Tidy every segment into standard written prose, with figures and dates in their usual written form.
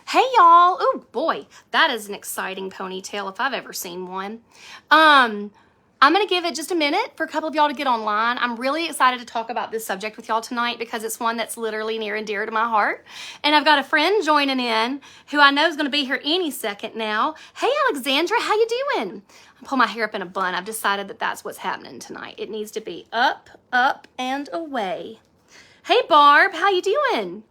Hey y'all. Oh boy, that is an exciting ponytail if I've ever seen one. I'm going to give it just a minute for a couple of y'all to get online. I'm really excited to talk about this subject with y'all tonight because it's one that's literally near and dear to my heart. And I've got a friend joining in who I know is going to be here any second now. Hey Alexandra, how you doing? I pull my hair up in a bun. I've decided that that's what's happening tonight. It needs to be up, up, and away. Hey Barb, how you doing?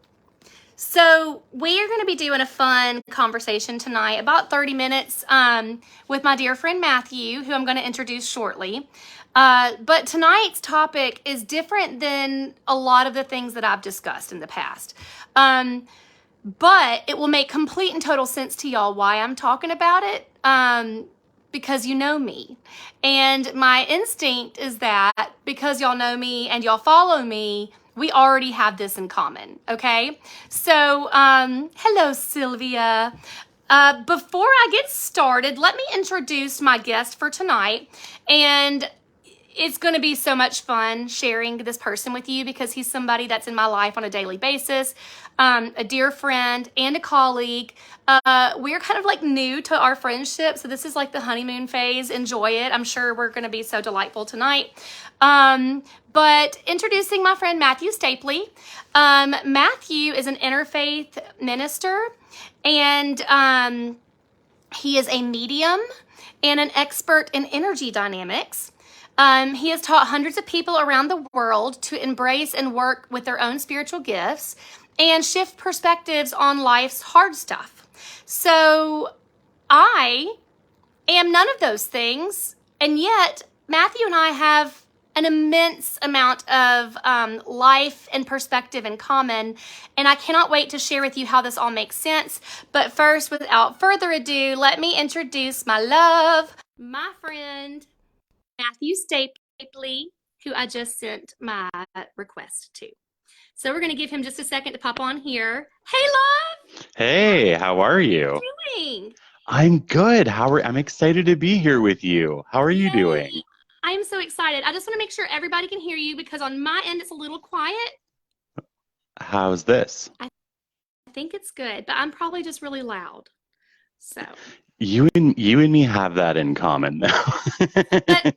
So we are going to be doing a fun conversation tonight, about 30 minutes with my dear friend Matthew, who I'm going to introduce shortly. But tonight's topic is different than a lot of the things that I've discussed in the past. But it will make complete and total sense to y'all why I'm talking about it, because you know me. And my instinct is that because y'all know me and y'all follow me, we already have this in common, okay? So, hello, Sylvia. Before I get started, let me introduce my guest for tonight. And it's going to be so much fun sharing this person with you because he's somebody that's in my life on a daily basis, a dear friend and a colleague. We're kind of like new to our friendship, so this is like the honeymoon phase. Enjoy it. I'm sure we're going to be so delightful tonight. But introducing my friend Matthew Stapley. Matthew is an interfaith minister, and he is a medium and an expert in energy dynamics. He has taught hundreds of people around the world to embrace and work with their own spiritual gifts and shift perspectives on life's hard stuff. So I am none of those things, and yet Matthew and I have an immense amount of life and perspective in common, and I cannot wait to share with you how this all makes sense. But first, without further ado, let me introduce my love, my friend, Matthew Stapley, who I just sent my request to. So we're going to give him just a second to pop on here. Hey, love! Hey, how are How you? you doing? I'm good. I'm excited to be here with you. How are you Yay! doing? I am so excited. I just want to make sure everybody can hear you because on my end it's a little quiet. How's this? I think it's good, but I'm probably just really loud. So, You and me have that in common now. but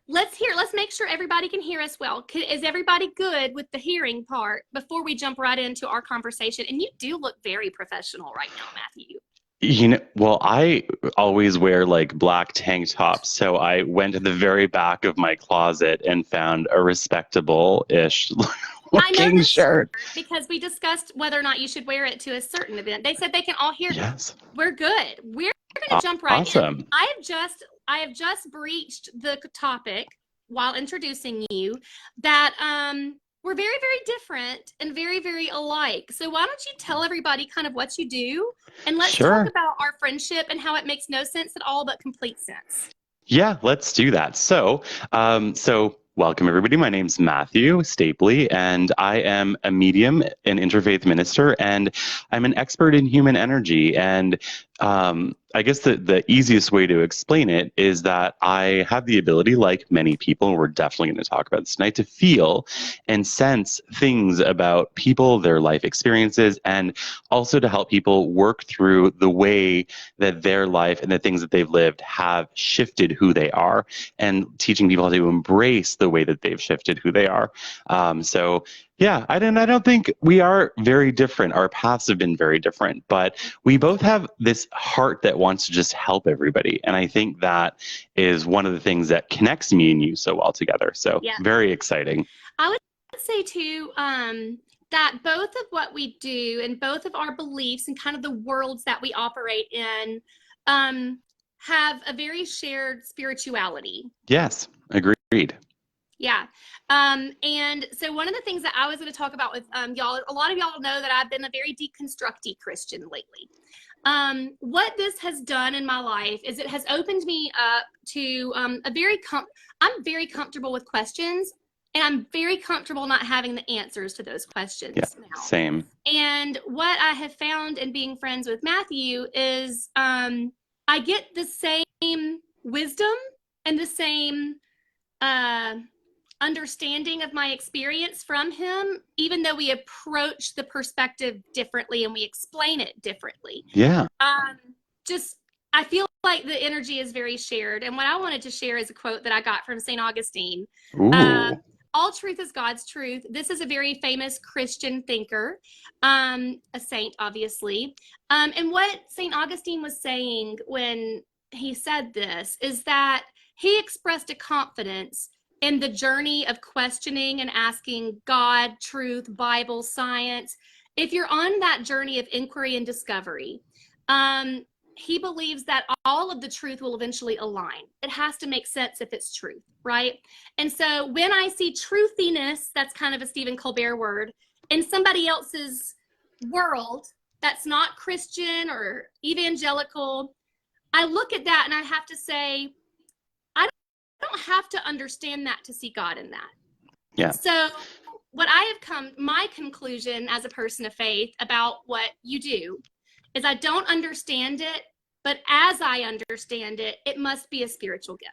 let's make sure everybody can hear us well. Is everybody good with the hearing part before we jump right into our conversation? And you do look very professional right now, Matthew. Well, I always wear like black tank tops, so I went to the very back of my closet and found a respectable-ish I know looking this shirt. shirt because we discussed whether or not you should wear it to a certain event. They said they can all hear. Yes. We're good. We're going to jump right in. Awesome. I have just breached the topic while introducing you that we're very, very different and very, very alike. So why don't you tell everybody kind of what you do, and let's talk Sure. about our friendship and how it makes no sense at all but complete sense. Yeah, let's do that. So welcome everybody. My name's Matthew Stapley, and I am a medium and interfaith minister, and I'm an expert in human energy. And I guess the easiest way to explain it is that I have the ability, like many people, we're definitely going to talk about this tonight, to feel and sense things about people, their life experiences, and also to help people work through the way that their life and the things that they've lived have shifted who they are, and teaching people how to embrace the way that they've shifted who they are. So yeah, I don't think we are very different. Our paths have been very different, but we both have this heart that wants to just help everybody. And I think that is one of the things that connects me and you so well together. So Yeah. very exciting. I would say too that both of what we do and both of our beliefs and kind of the worlds that we operate in have a very shared spirituality. Yes, agreed. Yeah. And so one of the things that I was going to talk about with y'all, a lot of y'all know that I've been a very deconstructy Christian lately. What this has done in my life is it has opened me up to I'm very comfortable with questions, and I'm very comfortable not having the answers to those Yeah, questions now. same. And what I have found in being friends with Matthew is I get the same wisdom and the same understanding of my experience from him, even though we approach the perspective differently and we explain it differently. Yeah. Um, just, I feel like the energy is very shared. And what I wanted to share is a quote that I got from St. Augustine. Ooh. All truth is God's truth. This is a very famous Christian thinker, a saint, obviously. And what St. Augustine was saying when he said this is that he expressed a confidence in the journey of questioning and asking God, truth, Bible, science. If you're on that journey of inquiry and discovery, um, he believes that all of the truth will eventually align. It has to make sense if it's truth, right? And so when I see truthiness, that's kind of a Stephen Colbert word, in somebody else's world that's not Christian or evangelical, I look at that and I have to say, I don't have to understand that to see God in that. Yeah. So what I have come, my conclusion as a person of faith about what you do is I don't understand it, but as I understand it, it must be a spiritual gift.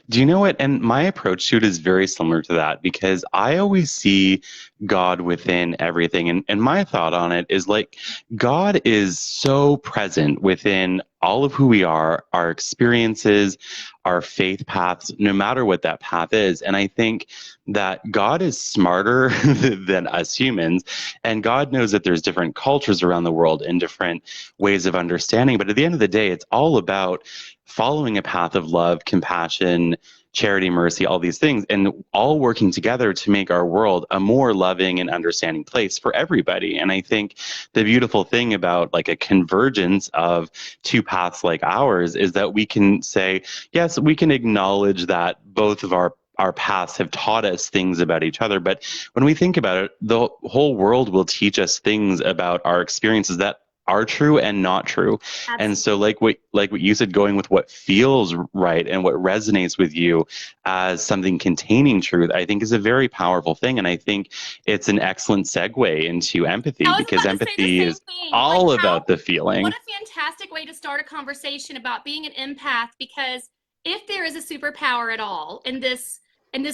Do you know what? And my approach to it is very similar to that because I always see God within everything. And my thought on it is like, God is so present within all of who we are, our experiences, our faith paths, no matter what that path is. And I think that God is smarter than us humans. And God knows that there's different cultures around the world and different ways of understanding. But at the end of the day, it's all about following a path of love, compassion, charity, mercy, all these things, and all working together to make our world a more loving and understanding place for everybody. And I think the beautiful thing about like a convergence of two paths like ours is that we can say, yes, we can acknowledge that both of our paths have taught us things about each other. But when we think about it, the whole world will teach us things about our experiences that are true and not true. And so like what you said, going with what feels right and what resonates with you as something containing truth, I think is a very powerful thing. And I think it's an excellent segue into empathy because empathy is all about the feeling. What a fantastic way to start a conversation about being an empath, because if there is a superpower at all in this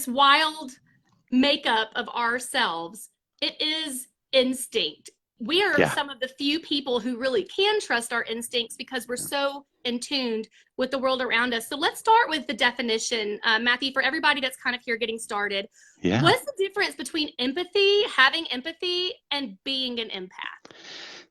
wild makeup of ourselves, it is instinct. We are some of the few people who really can trust our instincts because we're so in tuned with the world around us. So let's start with the definition, Matthew, for everybody that's kind of here getting started. Yeah. What's the difference between empathy, having empathy, and being an empath?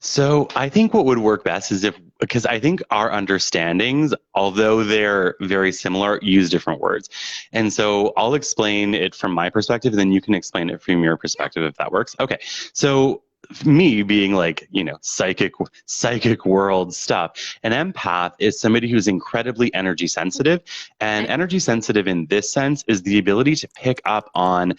So I think what would work best is because I think our understandings, although they're very similar, use different words. And so I'll explain it from my perspective, and then you can explain it from your perspective if that works. Okay. So me being like, psychic world stuff, an empath is somebody who's incredibly energy sensitive. And energy sensitive in this sense is the ability to pick up on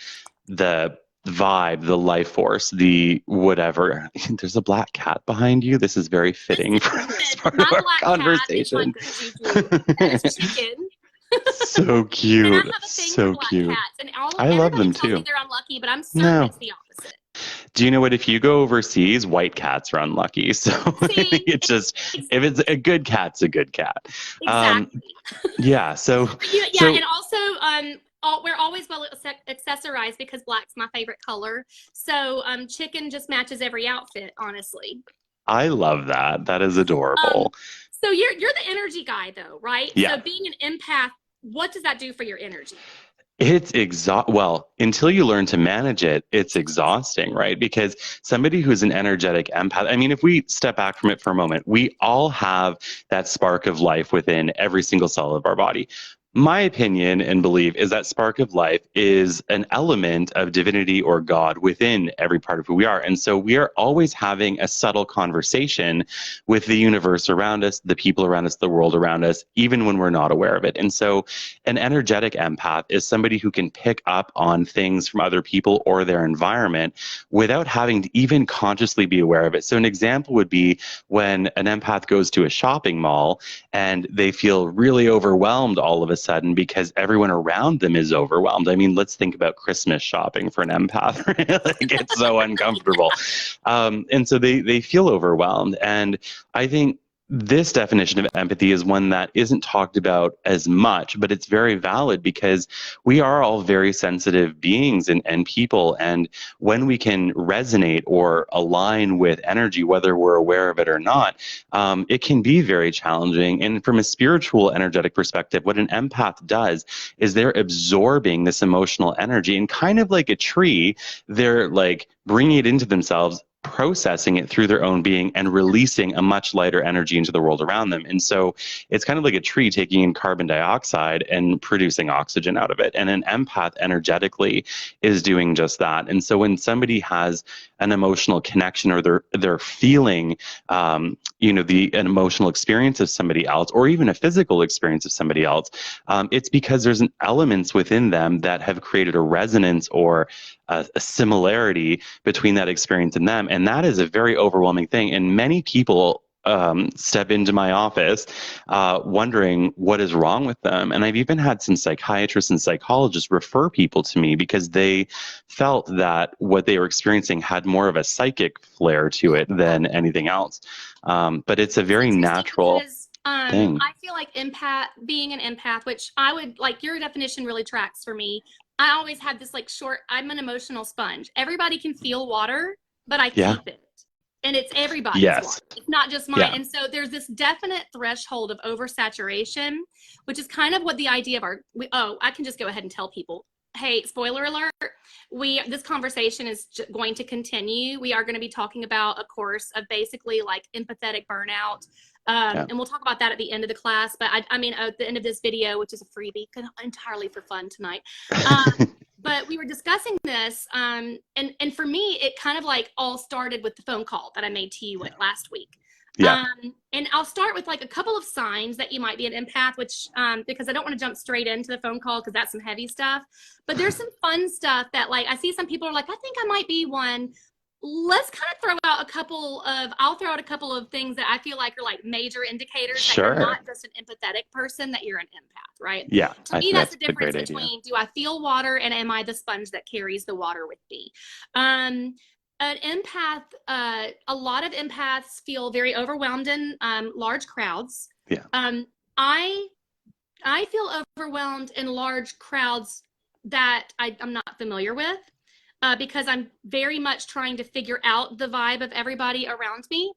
the vibe, the life force, the whatever. There's a black cat behind you. This is very fitting for this part of our conversation. Chicken. So cute. And I have a thing so for black cute. Cats, and I love them too. They're unlucky, but I'm certain it's the opposite. Do you know what? If you go overseas, white cats are unlucky. So it's just, if it's a good cat's a good cat. Exactly. Yeah. So and also, we're always well accessorized because black's my favorite color. So chicken just matches every outfit, honestly. I love that. That is adorable. So you're the energy guy though, right? Yeah. So being an empath, what does that do for your energy? It's well, until you learn to manage it, it's exhausting, right? Because somebody who's an energetic empath, I mean, if we step back from it for a moment, we all have that spark of life within every single cell of our body. My opinion and belief is that spark of life is an element of divinity or God within every part of who we are. And so we are always having a subtle conversation with the universe around us, the people around us, the world around us, even when we're not aware of it. And so an energetic empath is somebody who can pick up on things from other people or their environment without having to even consciously be aware of it. So an example would be when an empath goes to a shopping mall and they feel really overwhelmed all of a sudden because everyone around them is overwhelmed. I mean, let's think about Christmas shopping for an empath. Like, it's so uncomfortable. And so they feel overwhelmed. And I think this definition of empathy is one that isn't talked about as much, but it's very valid because we are all very sensitive beings and people. And when we can resonate or align with energy, whether we're aware of it or not, it can be very challenging. And from a spiritual, energetic perspective, what an empath does is they're absorbing this emotional energy, and kind of like a tree, they're like bringing it into themselves, processing it through their own being, and releasing a much lighter energy into the world around them. And so it's kind of like a tree taking in carbon dioxide and producing oxygen out of it. And an empath energetically is doing just that. And so when somebody has an emotional connection, or they're feeling an emotional experience of somebody else, or even a physical experience of somebody else, it's because there's an elements within them that have created a resonance or a similarity between that experience and them. And that is a very overwhelming thing. And many people step into my office wondering what is wrong with them. And I've even had some psychiatrists and psychologists refer people to me because they felt that what they were experiencing had more of a psychic flair to it than anything else. But it's a very natural thing. I feel like being an empath, which I would like, your definition really tracks for me. I always had this like I'm an emotional sponge. Everybody can feel water, but I Yeah. keep it. And it's everybody's Yes. water. It's not just mine. Yeah. And so there's this definite threshold of oversaturation, which is kind of what the idea of I can just go ahead and tell people, hey, spoiler alert, this conversation is going to continue. We are going to be talking about a course of basically like empathetic burnout. And we'll talk about that at the end of the class. But I mean, at the end of this video, which is a freebie, entirely for fun tonight. But we were discussing this. And for me, it kind of like all started with the phone call that I made to you last week. Yeah. And I'll start with like a couple of signs that you might be an empath, which, because I don't want to jump straight into the phone call because that's some heavy stuff, but there's some fun stuff that like, I see some people are like, I think I might be one. Let's kind of I'll throw out a couple of things that I feel like are like major indicators that you're not just an empathetic person, that you're an empath, right? Yeah. To me, that's the difference between, do I feel water and am I the sponge that carries the water with me? An empath, a lot of empaths feel very overwhelmed in large crowds. Yeah. I feel overwhelmed in large crowds that I'm not familiar with. Because I'm very much trying to figure out the vibe of everybody around me.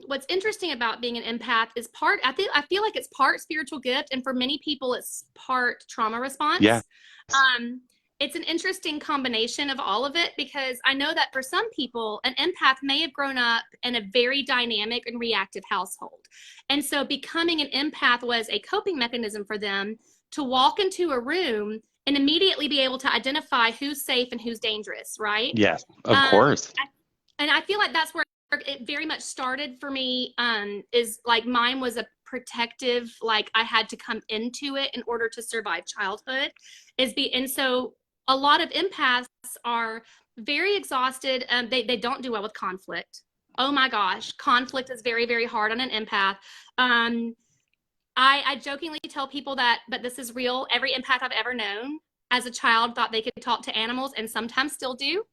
What's interesting about being an empath is I feel like it's part spiritual gift, and for many people, it's part trauma response. Yeah. It's an interesting combination of all of it, because I know that for some people, an empath may have grown up in a very dynamic and reactive household. And so becoming an empath was a coping mechanism for them to walk into a room and immediately be able to identify who's safe and who's dangerous, right? Yes, of course. And I feel like that's where it very much started for me, is like mine was a protective, like I had to come into it in order to survive childhood. And so a lot of empaths are very exhausted. They don't do well with conflict. Oh my gosh, conflict is very, very hard on an empath. I jokingly tell people that, but this is real. Every empath I've ever known as a child thought they could talk to animals, and sometimes still do.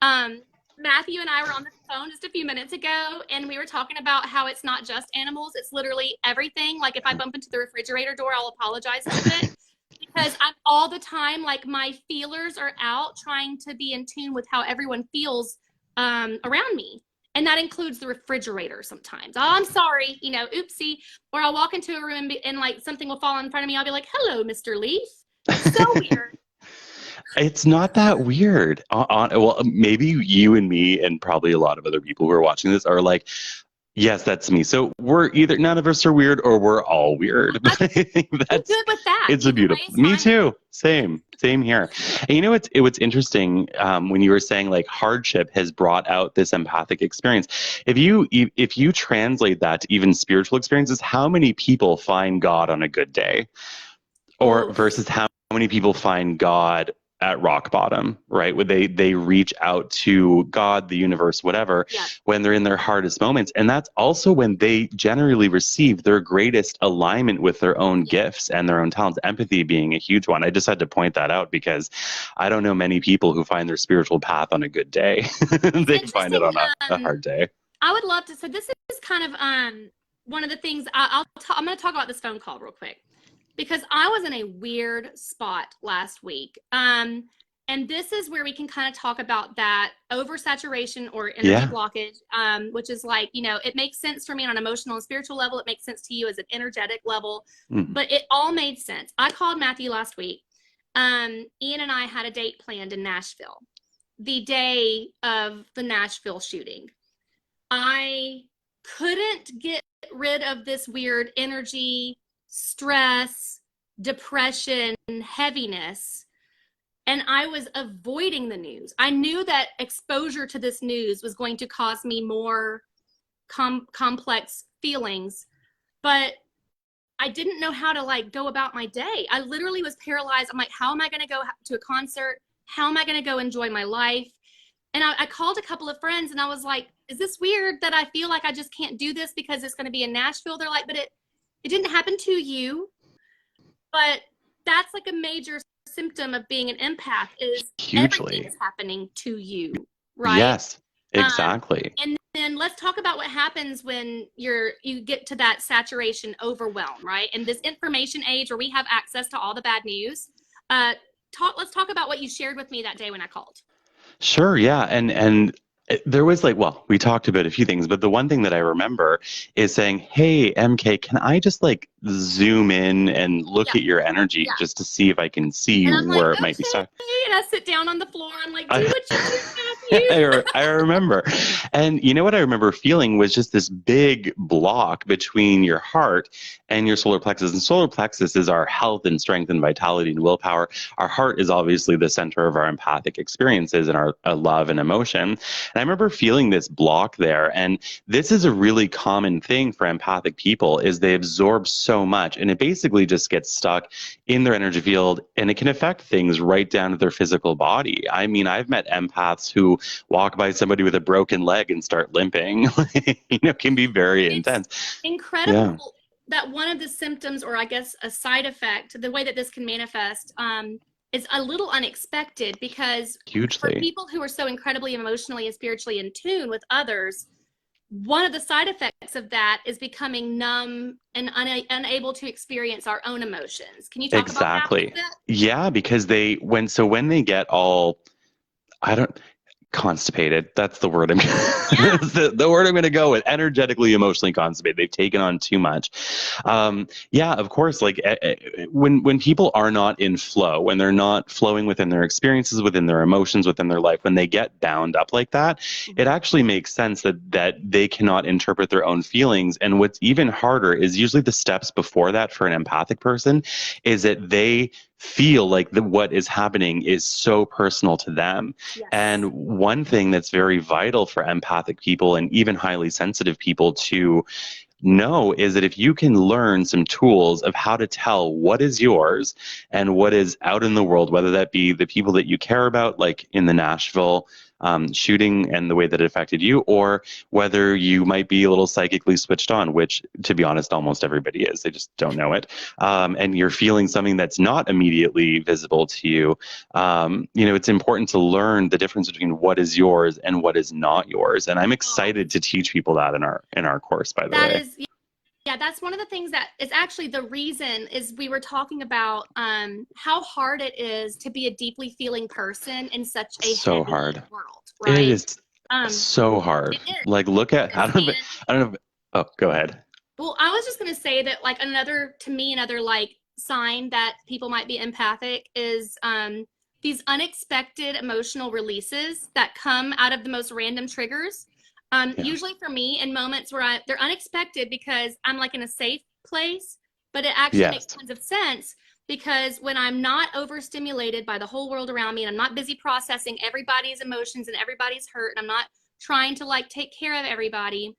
Matthew and I were on the phone just a few minutes ago, and we were talking about how it's not just animals. It's literally everything. Like if I bump into the refrigerator door, I'll apologize to it because I'm all the time, like my feelers are out trying to be in tune with how everyone feels around me. And that includes the refrigerator sometimes. Oh, I'm sorry, oopsie. Or I'll walk into a room and like something will fall in front of me. I'll be like, hello, Mr. Leaf. It's so weird. It's not that weird. Well, maybe you and me and probably a lot of other people who are watching this are like, yes, that's me. So we're either none of us are weird or we're all weird. I'm good with that. It's a beautiful. Me too. Same here. And what's interesting when you were saying like hardship has brought out this empathic experience. If you translate that to even spiritual experiences, how many people find God on a good day, or versus how many people find God at rock bottom, right? When they reach out to God, the universe, whatever, when they're in their hardest moments. And that's also when they generally receive their greatest alignment with their own gifts and their own talents, empathy being a huge one. I just had to point that out because I don't know many people who find their spiritual path on a good day. They find it on a hard day. I would love to. So this is kind of one of the things I'm going to talk about this phone call real quick because I was in a weird spot last week. And this is where we can kind of talk about that oversaturation or energy Yeah. blockage, which is like, it makes sense for me on an emotional and spiritual level. It makes sense to you as an energetic level, Mhm. but it all made sense. I called Matthew last week. Ian and I had a date planned in Nashville the day of the Nashville shooting. I couldn't get rid of this weird energy, stress, depression, heaviness. And I was avoiding the news. I knew that exposure to this news was going to cause me more complex feelings, but I didn't know how to like go about my day. I literally was paralyzed. I'm like, how am I going to go to a concert? How am I going to go enjoy my life? And I called a couple of friends and I was like, is this weird that I feel like I just can't do this because it's going to be in Nashville? They're like, but it didn't happen to you. But that's like a major symptom of being an empath is everything Hugely. is happening to you, right? Yes, Um, exactly. and then let's talk about what happens when you get to that saturation overwhelm, right? And this information age where we have access to all the bad news. Uh, let's talk about what you shared with me that day when I called. Sure, yeah. There was like, well, we talked about a few things, but the one thing that I remember is saying, "Hey, MK, can I just like zoom in and look Yeah, at your energy yeah. just to see if I can see And I'm like, where it might be okay. stuck?" And I sit down on the floor. I'm like, do I, what you do, Matthew. I remember. And you know what I remember feeling was just this big block between your heart and your solar plexus. And solar plexus is our health and strength and vitality and willpower. Our heart is obviously the center of our empathic experiences and our love and emotion. And I remember feeling this block there. And this is a really common thing for empathic people is they absorb so much and it basically just gets stuck in their energy field and it can affect things right down to their physical body. I mean, I've met empaths who walk by somebody with a broken leg and start limping. Can be very It's intense. Yeah, incredible that one of the symptoms, or I guess a side effect, the way that this can manifest, is a little unexpected because for hugely. people who are so incredibly emotionally and spiritually in tune with others, one of the side effects of that is becoming numb and unable to experience our own emotions. Can you talk about that a little Exactly. bit? Yeah, because when they get all I don't constipated. That's the word I'm Yeah. that's the word I'm going to go with. Energetically, emotionally constipated. They've taken on too much. Yeah, of course. Like when people are not in flow, when they're not flowing within their experiences, within their emotions, within their life, when they get bound up like that, it Mhm. actually makes sense that they cannot interpret their own feelings. And what's even harder is usually the steps before that for an empathic person is that they feel like what is happening is so personal to them. Yes. And one thing that's very vital for empathic people and even highly sensitive people to know is that if you can learn some tools of how to tell what is yours and what is out in the world, whether that be the people that you care about, like in the Nashville shooting and the way that it affected you, or whether you might be a little psychically switched on, which, to be honest, almost everybody is. They just don't know it. And you're feeling something that's not immediately visible to you. It's important to learn the difference between what is yours and what is not yours. And I'm Oh, excited to teach people that in our course, by the that way. is, yeah, that's one of the things that is actually the reason is we were talking about how hard it is to be a deeply feeling person in such a So heavy hard. world, It right? is Um, so hard. it Like, look at, is. And I don't know. Oh, go ahead. well, I was just gonna say that like another like sign that people might be empathic is these unexpected emotional releases that come out of the most random triggers. Yeah. Usually for me in moments where they're unexpected because I'm like in a safe place, but it actually makes Yes. tons of sense because when I'm not overstimulated by the whole world around me and I'm not busy processing everybody's emotions and everybody's hurt and I'm not trying to like take care of everybody,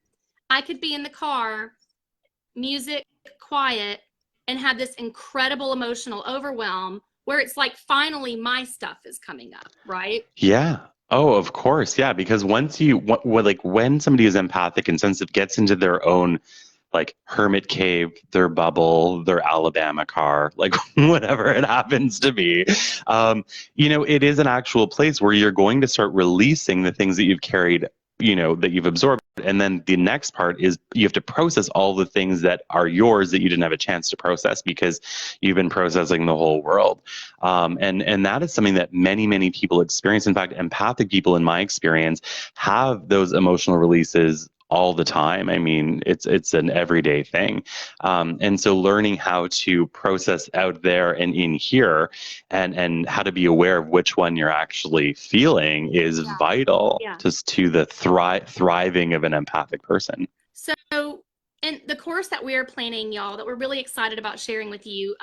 I could be in the car, music quiet, and have this incredible emotional overwhelm where it's like finally my stuff is coming up, right? Yeah. Oh, of course. Yeah. Because like when somebody is empathic and sensitive gets into their own like hermit cave, their bubble, their Alabama car, like whatever it happens to be. It is an actual place where you're going to start releasing the things that you've carried, that you've absorbed. And then the next part is you have to process all the things that are yours that you didn't have a chance to process because you've been processing the whole world. And that is something that many people experience. In fact, empathic people, in my experience, have those emotional releases all the time. I mean, it's an everyday thing. And so learning how to process out there and in here, and how to be aware of which one you're actually feeling is vital just to the thriving of an empathic person. So, and the course that we're planning, y'all, that we're really excited about sharing with you,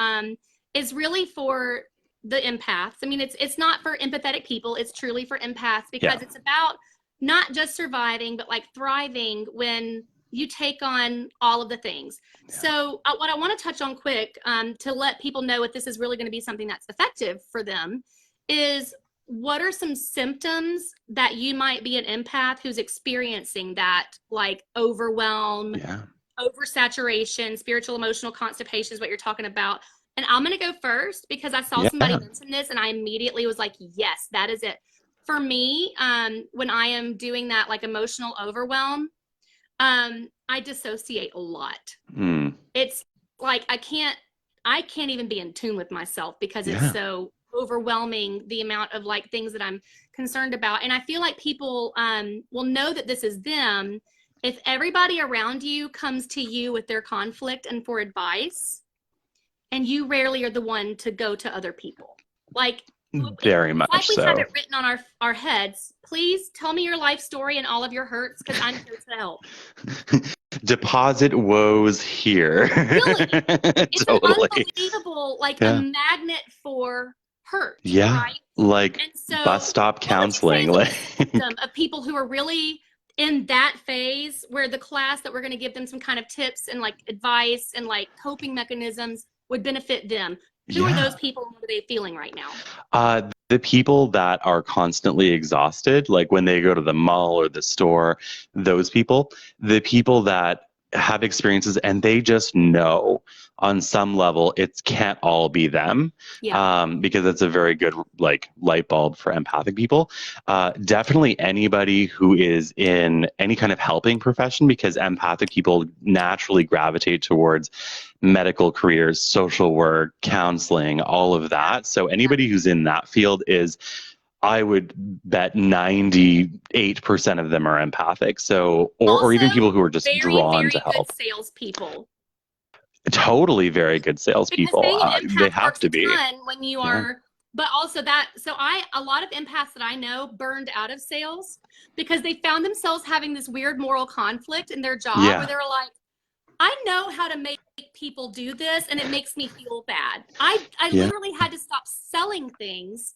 is really for the empaths. I mean, it's not for empathetic people. It's truly for empaths because it's about not just surviving, but like thriving when you take on all of the things. So what I want to touch on quick, to let people know if this is really going to be something that's effective for them, is what are some symptoms that you might be an empath who's experiencing that, like overwhelm, oversaturation, spiritual, emotional constipation is what you're talking about. And I'm going to go first because I saw somebody mention this and I immediately was like, yes, that is it. For me, when I am doing that like emotional overwhelm, I dissociate a lot. It's like I can't even be in tune with myself because it's so overwhelming, the amount of like things that I'm concerned about. And I feel like people will know that this is them if everybody around you comes to you with their conflict and for advice, and you rarely are the one to go to other people. Like, very much like we so. have it written on our heads. Please tell me your life story and all of your hurts because I'm here to help. Deposit woes here. Really, it's totally. an unbelievable, like a magnet for hurt. Right? Like so, bus stop counseling. Like of people who are really in that phase where the class that we're going to give them some kind of tips and like advice and like coping mechanisms would benefit them. Who are those people and what are they feeling right now? The people that are constantly exhausted, like when they go to the mall or the store, those people, the people that have experiences and they just know on some level it can't all be them, because it's a very good like light bulb for empathic people. Definitely anybody who is in any kind of helping profession, because empathic people naturally gravitate towards medical careers, social work, counseling, all of that. So anybody who's in that field is, I would bet 98% of them are empathic. So, or even people who are just drawn to help. Salespeople. Totally very good salespeople. They have to be. When you are, but also that, so a lot of empaths that I know burned out of sales because they found themselves having this weird moral conflict in their job where they were like, I know how to make people do this and it makes me feel bad. I literally had to stop selling things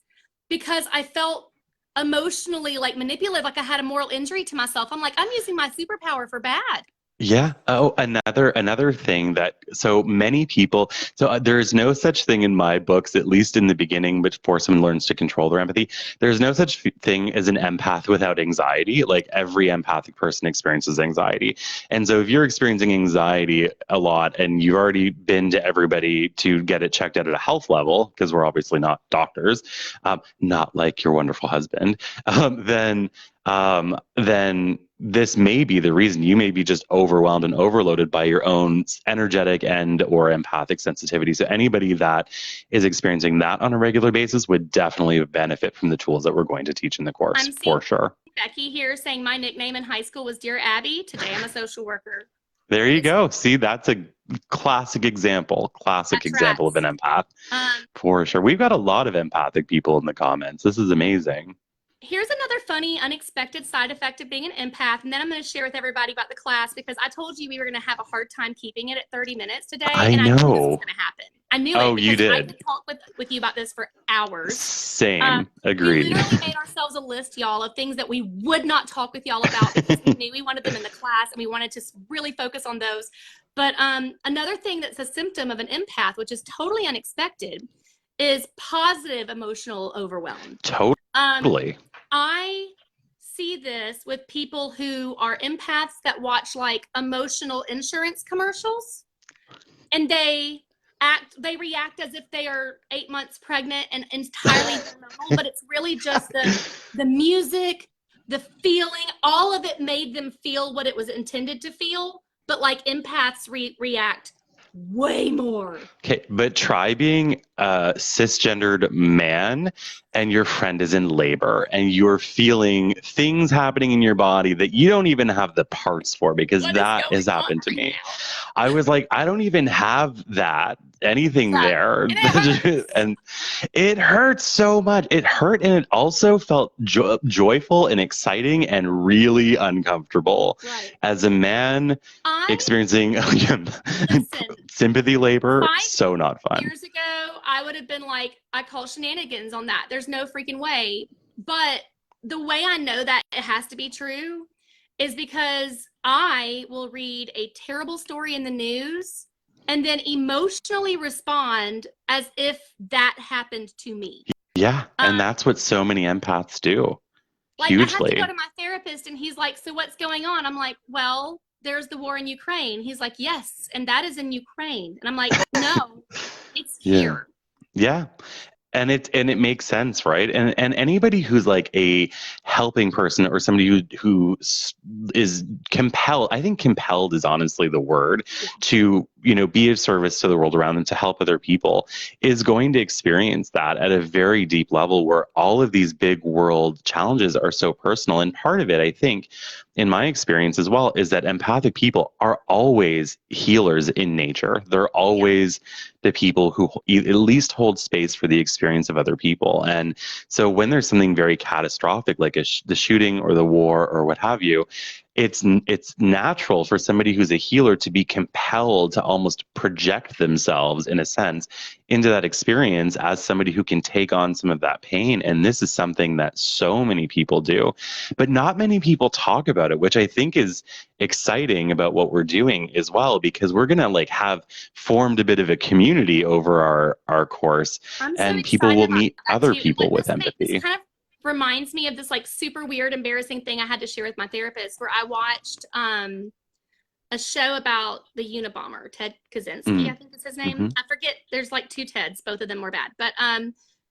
because I felt emotionally like manipulative, like I had a moral injury to myself. I'm like, I'm using my superpower for bad. Yeah. Oh, another thing that so many people. So there is no such thing in my books, at least in the beginning, before someone learns to control their empathy. There's no such thing as an empath without anxiety. Like every empathic person experiences anxiety, and so if you're experiencing anxiety a lot and you've already been to everybody to get it checked out at a health level, because we're obviously not doctors, not like your wonderful husband, then this may be the reason. You may be just overwhelmed and overloaded by your own energetic and or empathic sensitivity. So anybody that is experiencing that on a regular basis would definitely benefit from the tools that we're going to teach in the course, for sure. Becky here saying my nickname in high school was Dear Abby. Today I'm a social worker. There you go. See, that's a classic example of an empath, for sure. We've got a lot of empathic people in the comments. This is amazing. Here's another funny, unexpected side effect of being an empath, and then I'm going to share with everybody about the class because I told you we were going to have a hard time keeping it at 30 minutes today, and I knew this was going to happen. I knew it because I could talk with you about this for hours. Same. Agreed. We literally made ourselves a list, y'all, of things that we would not talk with y'all about because we knew we wanted them in the class, and we wanted to really focus on those. But another thing that's a symptom of an empath, which is totally unexpected, is positive emotional overwhelm. Totally. I see this with people who are empaths that watch like emotional insurance commercials, and they react as if they are 8 months pregnant and entirely normal, but it's really just the music, the feeling, all of it made them feel what it was intended to feel. But like empaths react way more. Okay, but try being a cisgendered man and your friend is in labor and you're feeling things happening in your body that you don't even have the parts for, because What is that has going on happened to right me. now? I was like, I don't even have anything Yeah. there. And it hurts. And it hurt so much. It hurt, and it also felt joyful and exciting and really uncomfortable. Right. As a man I experiencing listen, sympathy labor, 5 so not fun. years ago, I would have been like, I call shenanigans on that. There's no freaking way. But the way I know that it has to be true is because I will read a terrible story in the news and then emotionally respond as if that happened to me. Yeah, Um, and that's what so many empaths do. like I have to go Hugely. to my therapist and he's like, so what's going on? I'm like, well, there's the war in Ukraine. He's like, yes, and that is in Ukraine. And I'm like, no, it's Yeah. here. Yeah. And it makes sense, right? And anybody who's like a helping person or somebody who is compelled, I think compelled is honestly the word, Yeah. to be of service to the world around them, to help other people, is going to experience that at a very deep level, where all of these big world challenges are so personal. And part of it, I think, in my experience as well, is that empathic people are always healers in nature. They're Yeah. always the people who at least hold space for the experience of other people. And so when there's something very catastrophic, like the shooting or the war or what have you, it's natural for somebody who's a healer to be compelled to almost project themselves, in a sense, into that experience as somebody who can take on some of that pain. And this is something that so many people do, but not many people talk about it, which I think is exciting about what we're doing as well, because we're going to like have formed a bit of a community over our course, I'm so and people excited will about meet that other too. And people like with this empathy. kind of reminds me of this like super weird, embarrassing thing I had to share with my therapist where I watched a show about the Unabomber, Ted Kaczynski, I Mm, think is his name. hmm I forget, there's like 2 Teds, both of them were bad. But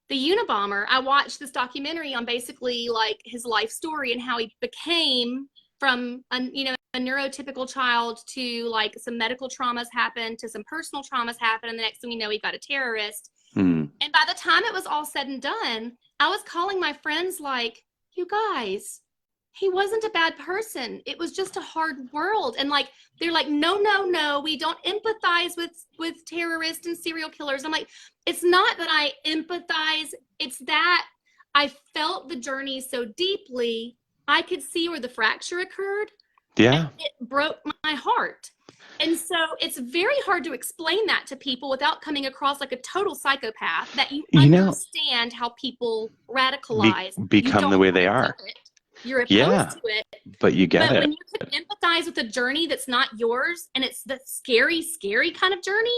the Unabomber, I watched this documentary on basically like his life story and how he became from a neurotypical child to like some medical traumas happened to some personal traumas happened, and the next thing you know he got a terrorist. mm. And by the time it was all said and done, I was calling my friends like, you guys, he wasn't a bad person. It was just a hard world. And like, they're like, no, no, no, we don't empathize with terrorists and serial killers. I'm like, it's not that I empathize, it's that I felt the journey so deeply, I could see where the fracture occurred and Yeah. it broke my heart. And so it's very hard to explain that to people without coming across like a total psychopath, that you You know, understand how people radicalize. You become don't the way they want to do are. it. You're opposed Yeah, to it. but you get But it. when you can empathize with a journey that's not yours and it's the scary, scary kind of journey,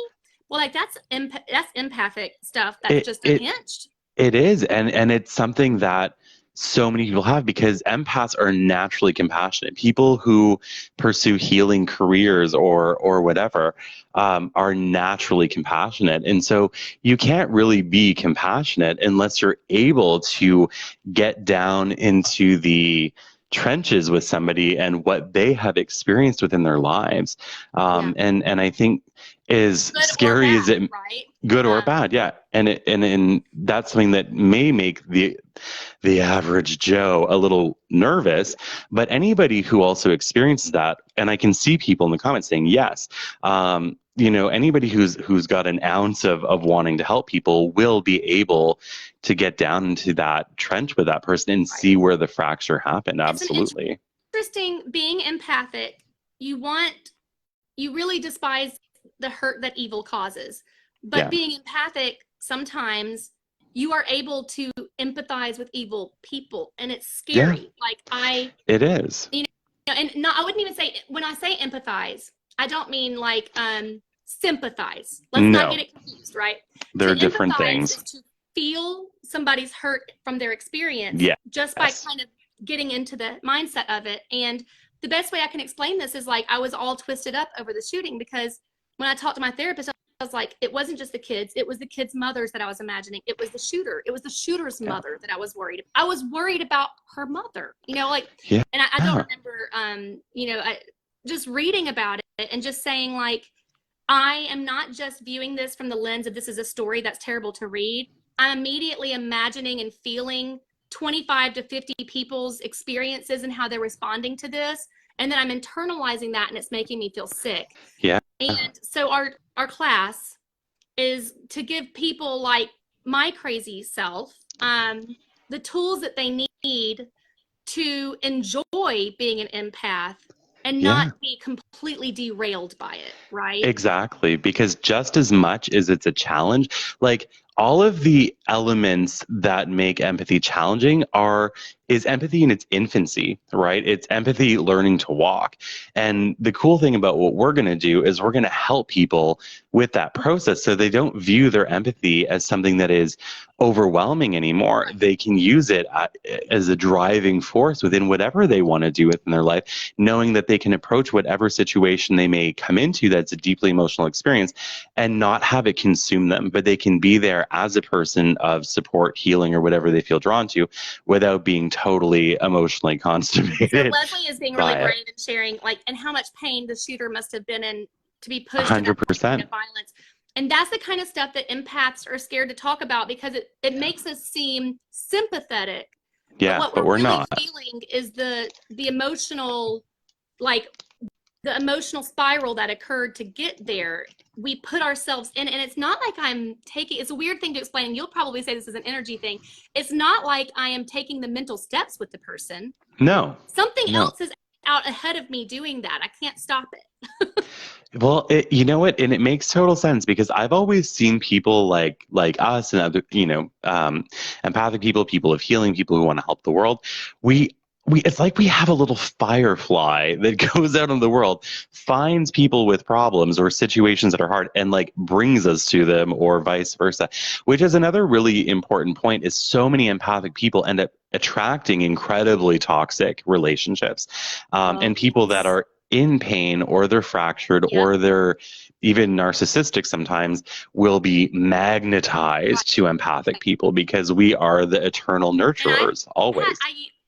well, like that's empathic stuff that's It just it unhinged. It is, and it's something that so many people have, because empaths are naturally compassionate. People who pursue healing careers or whatever, are naturally compassionate, and so you can't really be compassionate unless you're able to get down into the trenches with somebody and what they have experienced within their lives. Yeah. And I think, as Good or scary as bad, it, right? good or bad, yeah, and that's something that may make the average Joe a little nervous, but anybody who also experiences that, and I can see people in the comments saying yes, anybody who's got an ounce of wanting to help people will be able to get down into that trench with that person and Right. see where the fracture happened. It's an Absolutely. interesting being empathic. You really despise the hurt that evil causes. But Yeah. being empathic, sometimes you are able to empathize with evil people, and it's Yeah, scary. Like it is. and no, I wouldn't even say, when I say empathize, I don't mean like sympathize. Let's not No, get it confused, right? there To are different empathize things. is to feel somebody's hurt from their experience Yes. just by kind of getting into the mindset of it. And the best way I can explain this is like I was all twisted up over the shooting because when I talked to my therapist, was like, it wasn't just the kids, it was the kids' mothers that I was imagining. It was the shooter. It was the shooter's Yeah. mother that I was worried. I was worried about her mother, like, Yeah. and I don't remember, just reading about it and just saying, like, I am not just viewing this from the lens of this is a story that's terrible to read. I'm immediately imagining and feeling 25 to 50 people's experiences and how they're responding to this. And then I'm internalizing that, and it's making me feel sick. Yeah. And so our class is to give people like my crazy self the tools that they need to enjoy being an empath and Yeah. not be completely derailed by it, right? Exactly, because just as much as it's a challenge, like all of the elements that make empathy challenging is empathy in its infancy, right? It's empathy learning to walk. And the cool thing about what we're going to do is we're going to help people with that process so they don't view their empathy as something that is overwhelming anymore. They can use it as a driving force within whatever they want to do within their life, knowing that they can approach whatever situation they may come into that's a deeply emotional experience and not have it consume them, but they can be there as a person of support, healing, or whatever they feel drawn to without being totally emotionally constipated. So Leslie is being really by it. brave and sharing, like, and how much pain the shooter must have been in to be pushed to that point 100%. of violence. And that's the kind of stuff that empaths are scared to talk about because it makes us seem sympathetic. Yeah, what but we're we're really not. feeling is the emotional, like the emotional spiral that occurred to get there. We put ourselves in, and it's not like I'm taking, it's a weird thing to explain, and you'll probably say this is an energy thing. It's not like I am taking the mental steps with the person. No. Something No. else is out ahead of me doing that. I can't stop it. Well, you know what, and it makes total sense because I've always seen people like us and other, empathic people of healing, people who want to help the world. We it's like we have a little firefly that goes out in the world, finds people with problems or situations that are hard, and like brings us to them, or vice versa. Which is another really important point: is so many empathic people end up attracting incredibly toxic relationships, and people that are in pain, or they're fractured, or they're even narcissistic sometimes, will be magnetized to empathic people because we are the eternal nurturers always.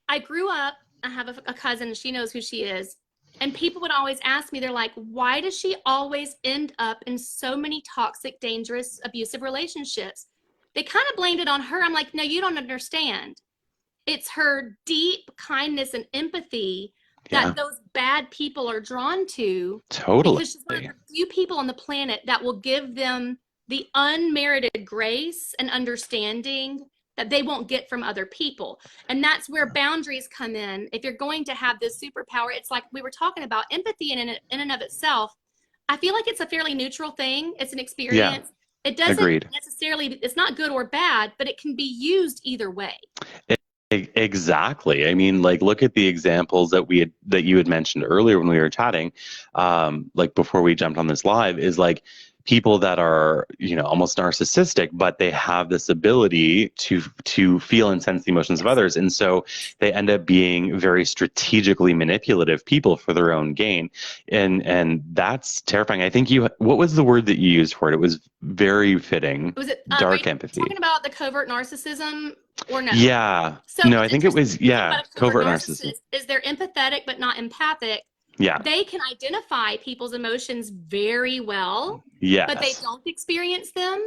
I grew up, I have a cousin, she knows who she is. And people would always ask me, they're like, why does she always end up in so many toxic, dangerous, abusive relationships? They kind of blamed it on her. I'm like, no, you don't understand. It's her deep kindness and empathy that those bad people are drawn to. Totally. Because she's one of the few people on the planet that will give them the unmerited grace and understanding that they won't get from other people. And that's where boundaries come in. If you're going to have this superpower, it's like we were talking about empathy in and of itself. I feel like it's a fairly neutral thing. It's an experience. It doesn't necessarily, it's not good or bad, but it can be used either way. Exactly. I mean, like, look at the examples that you had mentioned earlier when we were chatting, like before we jumped on this live, is like people that are, almost narcissistic, but they have this ability to feel and sense the emotions of others. And so they end up being very strategically manipulative people for their own gain. And that's terrifying. I think what was the word that you used for it? It was very fitting. Was it dark empathy? Talking about the covert narcissism or no? Yeah. So no, I think it was, covert narcissism. Is they're empathetic but not empathic. Yeah. They can identify people's emotions very well, but they don't experience them.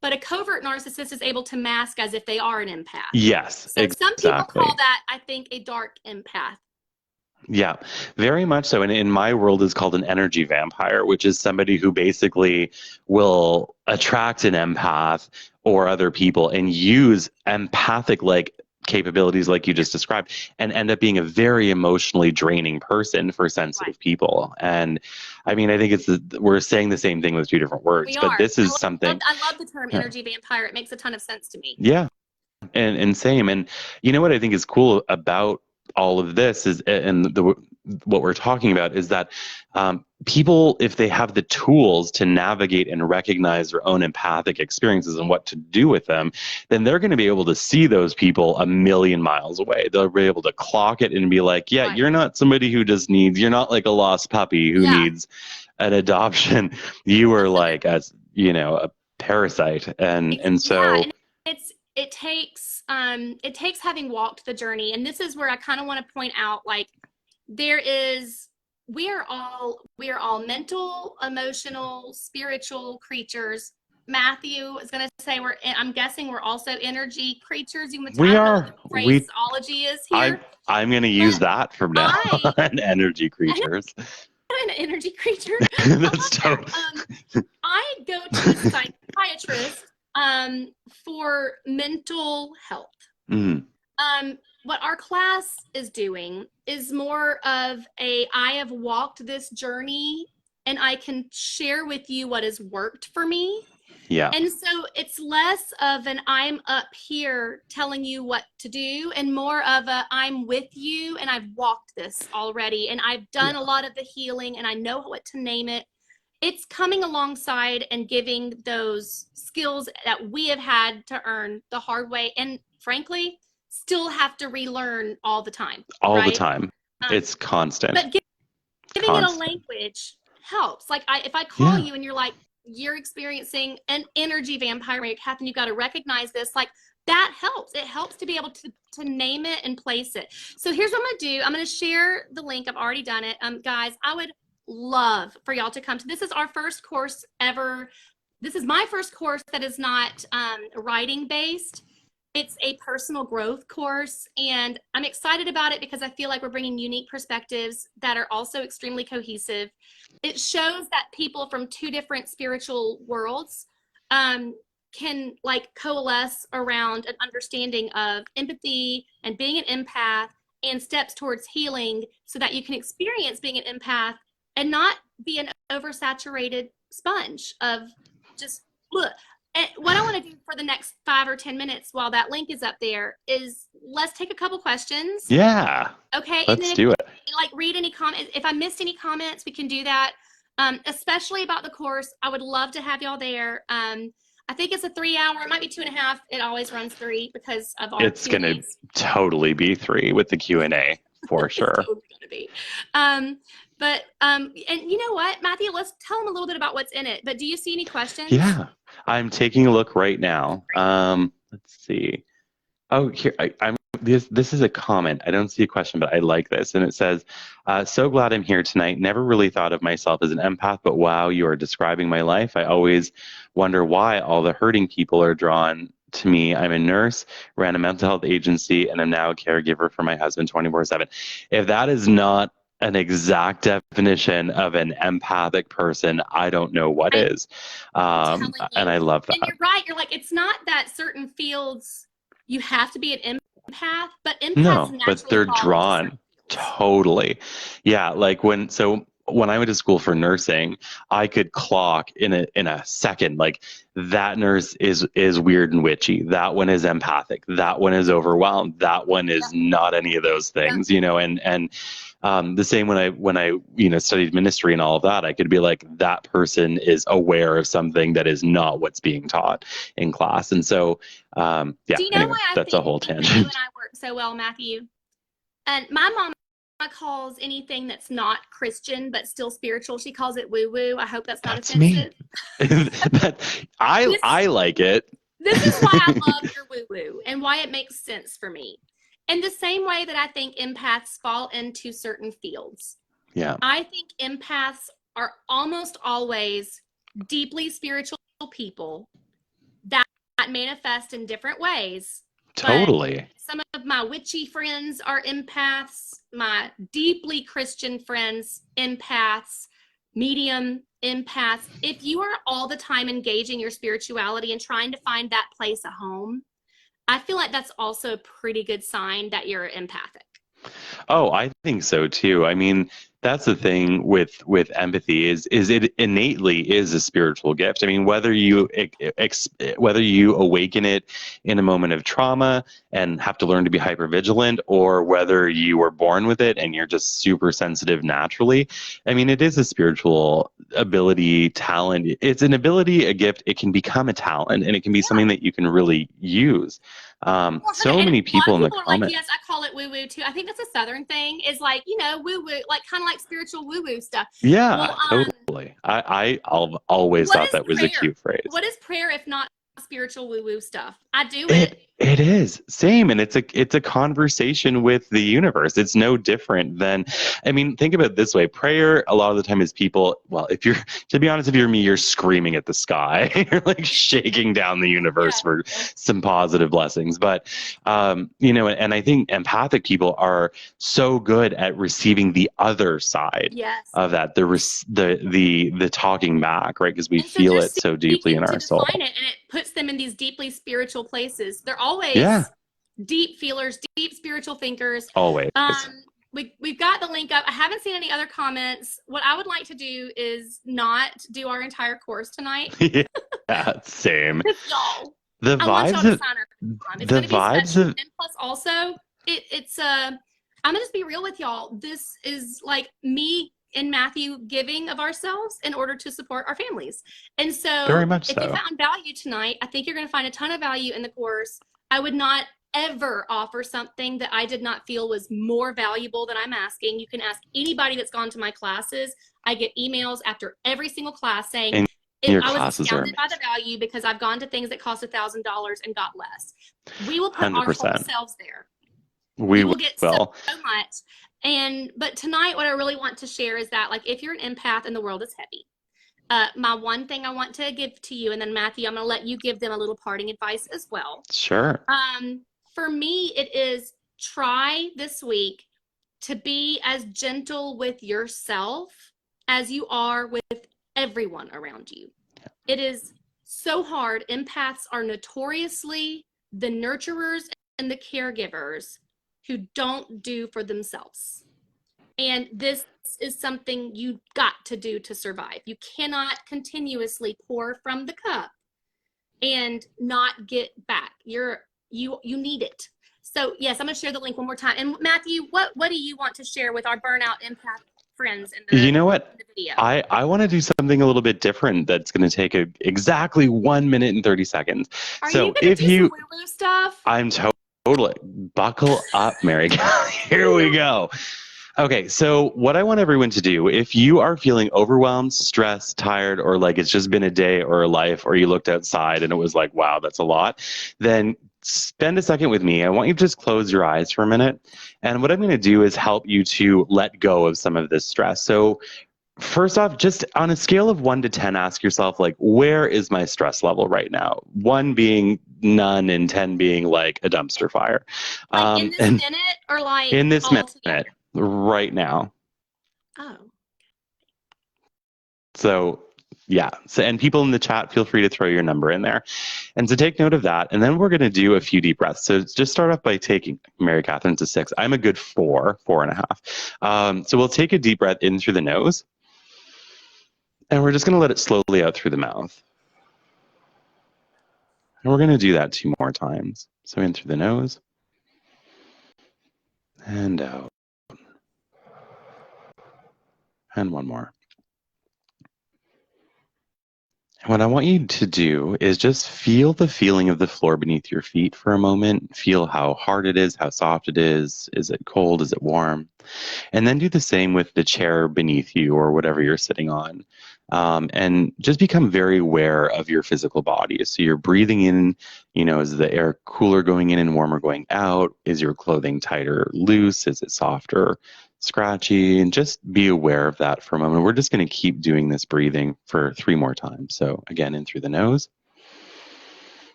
But a covert narcissist is able to mask as if they are an empath. Yes, so exactly. Some people call that, I think, a dark empath. Yeah, very much so. And in my world is called an energy vampire, which is somebody who basically will attract an empath or other people and use empathic capabilities like you just described, and end up being a very emotionally draining person for sensitive people. And I mean, I think we're saying the same thing with two different words, but this is something. I love the term energy vampire. It makes a ton of sense to me. Yeah, and same. And you know what I think is cool about all of this is, and what we're talking about is that people, if they have the tools to navigate and recognize their own empathic experiences and what to do with them, then they're going to be able to see those people a million miles away. They'll be able to clock it and be like, you're not somebody who just needs, you're not like a lost puppy who needs an adoption. You are like a parasite. And Yeah, so and it takes having walked the journey, and this is where I kind of want to point out, like, there is we are all mental, emotional, spiritual creatures. Matthew is going to say I'm guessing we're also energy creatures. I we don't know what are the we phraseology is I here, I'm going to use but that from now I on. Energy I'm creatures. an energy creature. I That's love that. totally. I go to a psychiatrist for mental health. Mm, What our class is doing is more of I have walked this journey and I can share with you what has worked for me. yeah. And so it's less of an I'm up here telling you what to do and more of a I'm with you and I've walked this already and I've done Yeah. a lot of the healing and I know what to name it. It's coming alongside and giving those skills that we have had to earn the hard way and frankly still have to relearn all the time, All the right? time. um, It's constant. but giving it a Constant. language helps. Like if I call Yeah. you and you're like you're experiencing an energy vampire, Catherine, you've got to recognize this. Like that helps. It helps to be able to name it and place it. So here's what I'm gonna do. I'm gonna share the link. I've already done it. Guys, I would love for y'all to come to. This is our first course ever. This is my first course that is not writing based. It's a personal growth course, and I'm excited about it because I feel like we're bringing unique perspectives that are also extremely cohesive. It shows that people from two different spiritual worlds can like coalesce around an understanding of empathy and being an empath and steps towards healing so that you can experience being an empath and not be an oversaturated sponge of just look. And what I want to do for the next 5 or 10 minutes while that link is up there is let's take a couple questions. Yeah. Okay. And Let's then if do you it. like read any comments, if I missed any comments, we can do that. Especially about the course. I would love to have y'all there. I think it's a 3 hour, it might be 2.5. It always runs 3 because of our It's Q and gonna A's. totally be 3 with the Q&A for It's sure. totally gonna be. And you know what, Matthew, let's tell them a little bit about what's in it. But do you see any questions? Yeah. I'm taking a look right now. Let's see. Oh, here I'm. This is a comment. I don't see a question, but I like this, and it says, "So glad I'm here tonight. Never really thought of myself as an empath, but wow, you are describing my life. I always wonder why all the hurting people are drawn to me. I'm a nurse, ran a mental health agency, and I'm now a caregiver for my husband 24/7. If that is not an exact definition of an empathic person, I don't know what I'm is. telling And you. I love And that. you're right. You're like, it's not that certain fields you have to be an empath, but empaths No, but naturally they're fall into certain drawn. fields. Totally. Yeah, like when I went to school for nursing, I could clock in a second, like that nurse is weird and witchy. That one is empathic. That one is overwhelmed. That one Yeah, is not any of those yeah. things, and the same when I studied ministry and all of that, I could be like that person is aware of something that is not what's being taught in class. And so yeah, Do you know anyway, why I that's a whole think that you and tangent. I work so well, Matthew? And my mom calls anything that's not Christian but still spiritual, she calls it woo woo. I hope that's not That's me. offensive. that I This I like it. this is why I love your woo woo and why it makes sense for me. In the same way that I think empaths fall into certain fields, Yeah, I think empaths are almost always deeply spiritual people that manifest in different ways. But totally. some of my witchy friends are empaths, my deeply Christian friends, empaths, medium empaths. If you are all the time engaging your spirituality and trying to find that place at home, I feel like that's also a pretty good sign that you're empathic. Oh, I think so too. I mean, that's the thing with empathy is it innately is a spiritual gift. I mean, whether you awaken it in a moment of trauma and have to learn to be hypervigilant, or whether you were born with it and you're just super sensitive naturally. I mean, it is a spiritual ability, talent. It's an ability, a gift. It can become a talent, and it can be Yeah. something that you can really use. So And many a lot people of in the people are like, comment. yes, I call it woo woo too. I think that's a Southern thing, is like, woo woo, like kind of like spiritual woo woo stuff. Yeah, Well, totally. I've always What thought is that was a prayer? cute phrase. What is prayer if not spiritual woo-woo stuff? I do it. It is same, and it's a conversation with the universe. It's no different than, I mean, think about it this way. Prayer a lot of the time is people. Well, if you're to be honest, if you're me, you're screaming at the sky. You're like shaking down the universe Yeah. for some positive blessings. But you know, and I think empathic people are so good at receiving the other side Yes. of that, the talking back, right? Because we And so feel they're it so deeply in seeking to our soul. define it, and it puts them in these deeply spiritual places. They're Yeah, always deep feelers, deep spiritual thinkers. always. We've got the link up. I haven't seen any other comments. What I would like to do is not do our entire course tonight. Yeah, same. Y'all, The I want y'all vibes to of sign up. It's the going to be vibes special. of And plus, also, it's I'm gonna just be real with y'all. This is like me and Matthew giving of ourselves in order to support our families. And very so, much if you so. found value tonight, I think you're going to find a ton of value in the course. I would not ever offer something that I did not feel was more valuable than I'm asking. You can ask anybody that's gone to my classes. I get emails after every single class saying, And your I was classes are astounded by amazing. the value because I've gone to things that cost $1,000 and got less. We will put our whole 100%. selves there. We You will get so will. much. But tonight, what I really want to share is that, like, if you're an empath and the world is heavy, my one thing I want to give to you, and then Matthew, I'm going to let you give them a little parting advice as well. Sure. For me, it is try this week to be as gentle with yourself as you are with everyone around you. It is so hard. Empaths are notoriously the nurturers and the caregivers who don't do for themselves. And this is something you got to do to survive. You cannot continuously pour from the cup and not get back. You need it. So yes, I'm gonna share the link one more time. And Matthew, what do you want to share with our burnout empath friends in You know what? the video? I want to do something a little bit different that's going to take exactly 1 minute and 30 seconds. Are you So gonna if do some you, woo-woo stuff? I'm totally, buckle up, Mary. Here we go. Okay, so what I want everyone to do, if you are feeling overwhelmed, stressed, tired, or like it's just been a day or a life, or you looked outside and it was like, wow, that's a lot, then spend a second with me. I want you to just close your eyes for a minute. And what I'm going to do is help you to let go of some of this stress. So first off, just on a scale of 1 to 10, ask yourself, like, where is my stress level right now? 1 being none and 10 being like a dumpster fire. Like in this And minute or like in this all minute, together? right now. Oh. So yeah. So, and people in the chat, feel free to throw your number in there. And so take note of that. And then we're going to do a few deep breaths. So just start off by taking Mary Catherine to 6. I'm a good 4.5. So we'll take a deep breath in through the nose. And we're just going to let it slowly out through the mouth. And we're going to do that 2 more times. So in through the nose and out. And 1 more. And what I want you to do is just feel the feeling of the floor beneath your feet for a moment. Feel how hard it is, how soft it is. Is it cold? Is it warm? And then do the same with the chair beneath you or whatever you're sitting on. And just become very aware of your physical body. So you're breathing in, is the air cooler going in and warmer going out? Is your clothing tight or loose? Is it soft or scratchy? And just be aware of that for a moment. We're just going to keep doing this breathing for 3 more times. So again, in through the nose.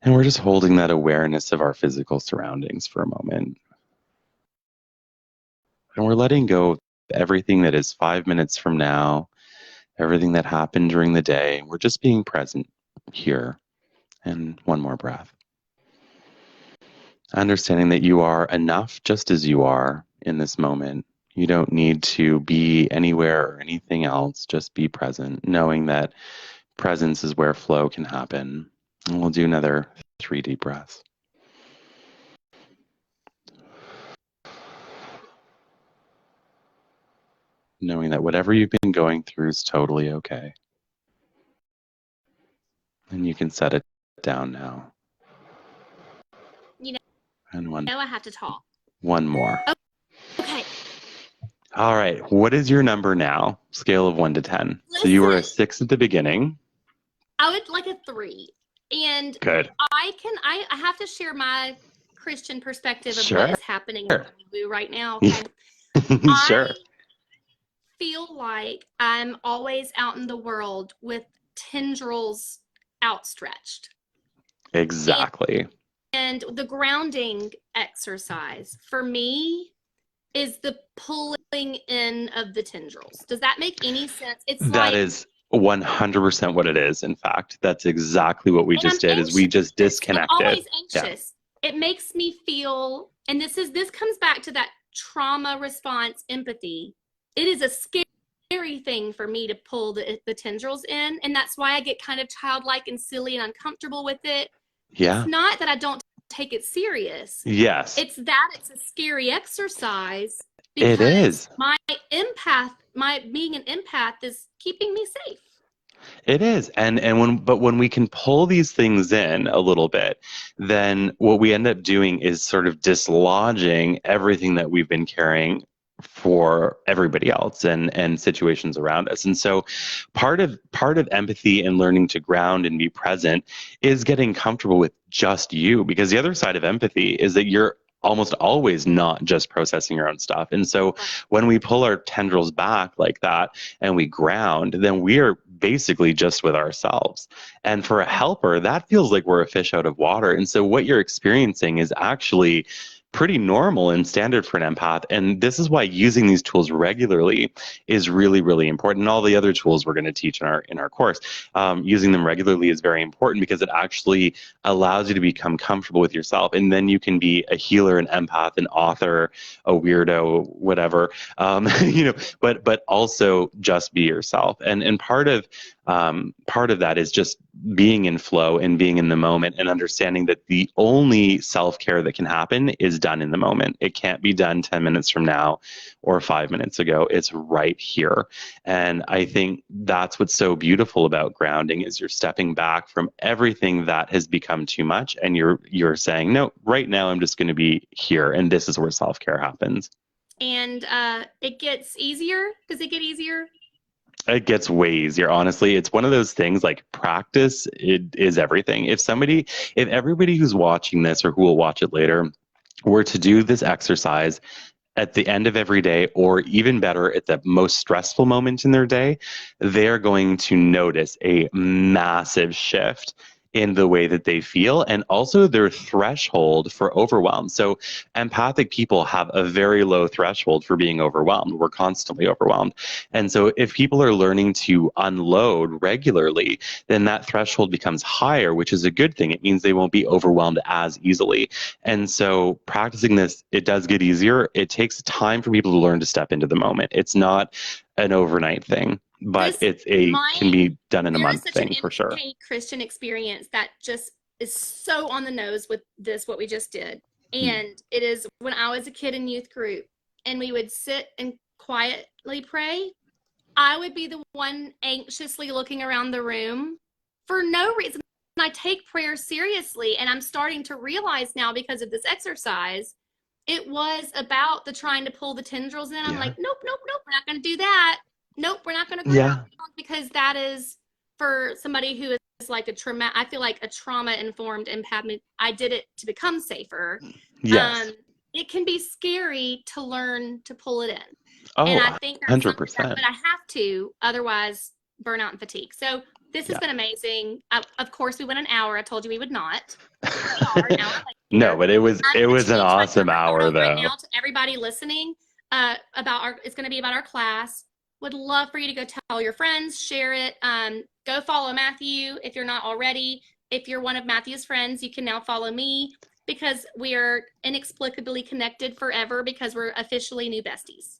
And we're just holding that awareness of our physical surroundings for a moment. And we're letting go of everything that is 5 minutes from now, everything that happened during the day. We're just being present here. And 1 more breath. Understanding that you are enough just as you are in this moment. You don't need to be anywhere or anything else. Just be present, knowing that presence is where flow can happen. And we'll do another 3 deep breaths. Knowing that whatever you've been going through is totally okay. And you can set it down now. You And one know I have to talk. 1 more. Okay. All right. What is your number now? Scale of 1 to 10. So you were a Listen, 6 at the beginning. I would like a 3. And Good. I have to share my Christian perspective of what Sure. is happening in my woo right now. Okay. I Sure. feel like I'm always out in the world with tendrils outstretched. And, Exactly. and the grounding exercise for me is the pulling in of the tendrils. Does that make any sense? It's That like, is 100% what it is. In fact, that's exactly what we and I'm just did is we just anxious. I'm disconnected. always Yeah. anxious. It makes me feel, and this comes back to that trauma response empathy. It is a scary thing for me to pull the tendrils in, and that's why I get kind of childlike and silly and uncomfortable with it. It's Yeah. not that I don't take it serious. Yes, It's that it's a scary exercise it because is. my being an empath is keeping me safe. It is. And when we can pull these things in a little bit, then what we end up doing is sort of dislodging everything that we've been carrying for everybody else and situations around us. And so part of empathy and learning to ground and be present is getting comfortable with just you, because the other side of empathy is that you're almost always not just processing your own stuff. And so when we pull our tendrils back like that and we ground, then we are basically just with ourselves. And for a helper, that feels like we're a fish out of water. And so what you're experiencing is actually pretty normal and standard for an empath. And this is why using these tools regularly is really, really important. And all the other tools we're going to teach in our course, using them regularly is very important because it actually allows you to become comfortable with yourself. And then you can be a healer, an empath, an author, a weirdo, whatever, but also just be yourself. And part of that is just being in flow and being in the moment and understanding that the only self-care that can happen is done in the moment. It can't be done 10 minutes from now or 5 minutes ago. It's right here. And I think that's what's so beautiful about grounding is you're stepping back from everything that has become too much and you're saying, no, right now I'm just going to be here, and this is where self-care happens. And it gets easier. Does it get easier? It gets way easier. Honestly, it's one of those things like practice. It is everything. If everybody who's watching this or who will watch it later were to do this exercise at the end of every day, or even better, at the most stressful moment in their day, they're going to notice a massive shift in the way that they feel and also their threshold for overwhelm. So empathic people have a very low threshold for being overwhelmed. We're constantly overwhelmed. And so if people are learning to unload regularly, then that threshold becomes higher, which is a good thing. It means they won't be overwhelmed as easily. And so practicing this, it does get easier. It takes time for people to learn to step into the moment. It's not an overnight thing, but This can my be done in a There is month such an thing for sure. MK Christian experience that just is so on the nose with this what we just did. And it is when I was a kid in youth group and we would sit and quietly pray. I would be the one anxiously looking around the room for no reason. I take prayer seriously, and I'm starting to realize now because of this exercise, it was about the trying to pull the tendrils in. I'm Yeah. like, nope, nope, nope, we're not going to do that. Nope, we're not going to ground Yeah. because that is for somebody who is like a trauma. I feel like a trauma informed empath. I did it to become safer. Yes. It can be scary to learn to pull it in. And Oh, I think that's something that, 100%. but I have to, otherwise burnout and fatigue. So this has Yeah. been amazing. Of course, we went an hour. I told you we would not. Here we are an hour No, later. but I'm it going was to an change my awesome hour right though. now to everybody listening it's going to be about our class. Would love for you to go tell your friends, share it. Go follow Matthew if you're not already. If you're one of Matthew's friends, you can now follow me because we are inexplicably connected forever because we're officially new besties.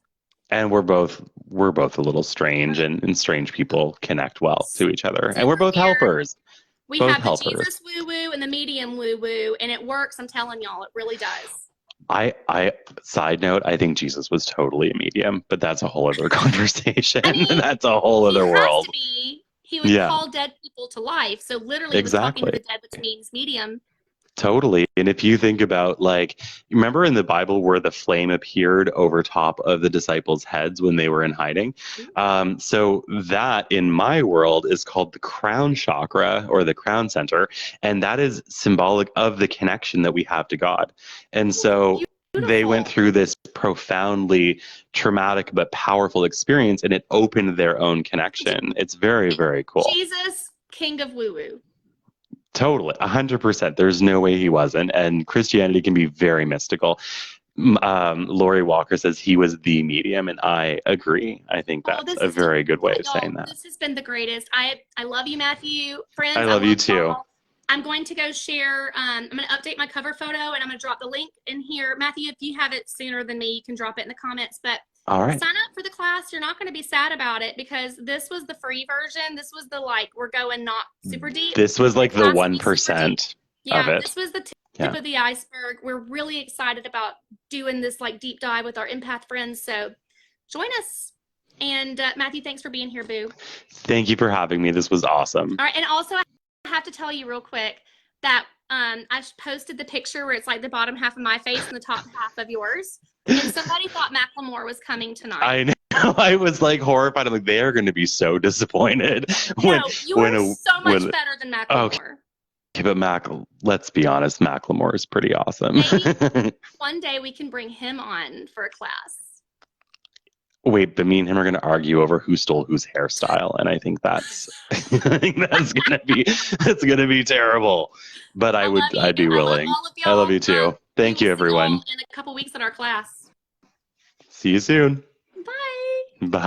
And we're both a little strange, and strange people connect well to each other. And we're Super both weird. helpers. We Both have the helpers. Jesus woo woo and the medium woo woo, and it works. I'm telling y'all, it really does. I side note, I think Jesus was totally a medium, but that's a whole other conversation. I mean, That's a whole he other has world. to be. He would Yeah, call dead people to life. So literally, he was talking to exactly. the dead, which means medium. Totally. And if you think about, like, remember in the Bible where the flame appeared over top of the disciples' heads when they were in hiding? So that in my world is called the crown chakra or the crown center. And that is symbolic of the connection that we have to God. And so they went Beautiful. through this profoundly traumatic but powerful experience, and it opened their own connection. It's very, very cool. Jesus, king of woo woo. Totally, 100%. There's no way he wasn't. And Christianity can be very mystical. Lori Walker says he was the medium, and I agree. I think Oh, that's this a is very good way of y'all. saying that. This has been the greatest. I love you, Matthew. I Friends, I love you love too. y'all. I'm going to go share. I'm going to update my cover photo, and I'm going to drop the link in here. Matthew, if you have it sooner than me, you can drop it in the comments. But All right. sign up for the class. You're not going to be sad about it because this was the free version. This was the like we're going not super deep. This was like the Class will be super deep. 1% of Yeah, it. this was the tip Yeah. of the iceberg. We're really excited about doing this like deep dive with our empath friends. So join us. And Matthew, thanks for being here, boo. Thank you for having me. This was awesome. All right, and also I have to tell you real quick that I posted the picture where it's like the bottom half of my face and the top half of yours. And somebody thought Macklemore was coming tonight. I know. I was like horrified. I'm like, they are going to be so disappointed. No, you are so much better than Macklemore. Okay, but let's be honest, Macklemore is pretty awesome. Maybe one day we can bring him on for a class. Wait, but me and him are going to argue over who stole whose hairstyle, and I think that's gonna be terrible. But I'd be willing. I love you too. Thank you, everyone. In a couple weeks at our class. See you soon. Bye. Bye.